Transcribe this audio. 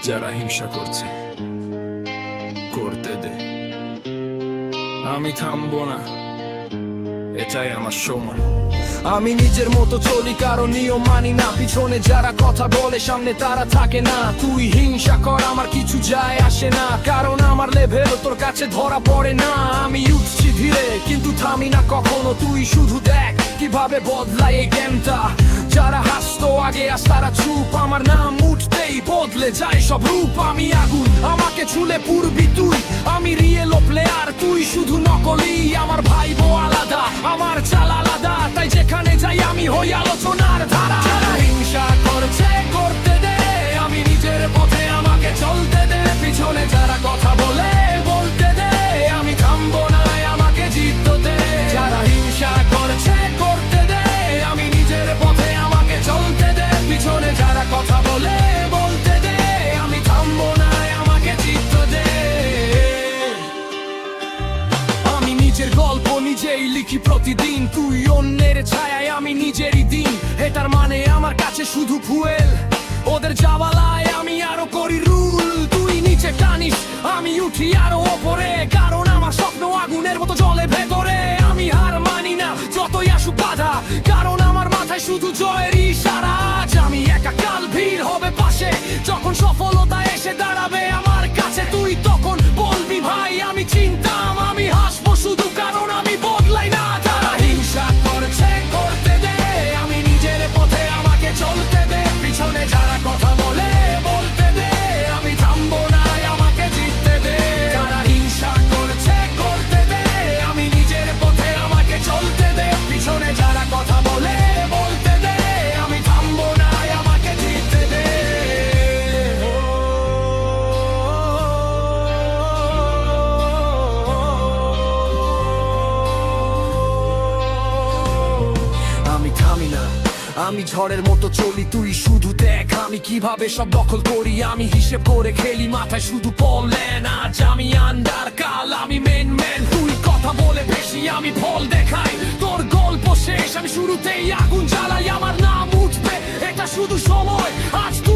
যারা হিংসা করছে করতে দে, আমি থামবো না, এটাই আমার সময়। আমি নিজের মতো চলি, কারো নিয়ম মানি না। পিছনে যারা কথা বলে সামনে তারা থাকে না। তুই হিংসা কর, আমার কিছু যায় আসে না, কারণ আমার লেভেল তোর কাছে ধরা পড়ে না। আমি উঠছি ধীরে কিন্তু থামি না কখনো। তুই শুধু দেখ কিভাবে বদলায় এই গেমটা। যারা হাসতো আগে আজ তারা চুপ, আমার নাম উঠতেই বদলে যায় সব রূপ। আমি আগুন, আমাকে ছুলে পুরবি তুই। আমি রিয়েল প্লেয়ার, তুই শুধু নকলি। আমার ভাই বো আলাদা, আমার চাল আলাদা, তাই যেখানে যাই আমি হই আলোচনার ধারা। যারা হিংসা করছে করতে দে, আমি নিজের পথে আমাকে চলতে দে। পিছনে যারা কথা বলে বলতে দে, আমি থামবো না, আমাকে জিততে দে। যারা হিংসা করছে করতে দে, আমি নিজের পথে আমাকে চলতে দে। পিছনে যারা কথা বলে বলতে দে, আমি থামবো না, আমাকে জিততে দে। আমি নিজের গল্প নিজেই লিখি প্রতিদিন। তুই অন্যের ছায়ায়, আমি নিজেরই দিন। এটার মানে আমার কাছে শুধু ফুয়েল, ওদের জাবালায় আমি আরো করি রুল। তুই নিচে টানিস, আমি উঠি আরো ওপরে, কারণ আমার স্বপ্ন আগুনের মতো জলে ভেতরে। আমি হার মানি না যতই আসুক বাধা, কারণ আমার মাথায় শুধু জয়ের ইশারা। আজ আমি একা, কাল ভিড় হবে পাশে। যখন সফলতা এসে দাঁড়াবে আমার কাছে, তুই তখন বলবি ভাই আমি চিনতাম। আমি হাসবো শুধু কারণ আমি বদলাই না। তারা হিংসা করছে করতে দে, আমি নিজের পথে আমাকে চলতে দে। পিছনে যারা কথা বলে বলতে দে, আমি থামবো না, আমাকে জিততে দে। যারা হিংসা করছে করতে দে, আমি নিজের পথে আমাকে চলতে দে। পিছনে যারা কথা বলে বলতে দে, আমি থামবো না, আমাকে জিততে দে। আমি থামি না, আমি ঝড়ের মতো চলি, তুই শুধু দেখ আমি কিভাবে সব দখল করি। আমি হিসেব করে খেলি, মাথায় শুধু পড়লেন। আজ আমি আন্ডার, কাল আমি মেন ম্যান। তুই কথা বলে বেশি, আমি ফল দেখাই। তোর গল্প শেষ, আমি শুরুতেই আগুন জ্বালাই। আমার নাম উঠবে, এটা শুধু সময়। আজ তুই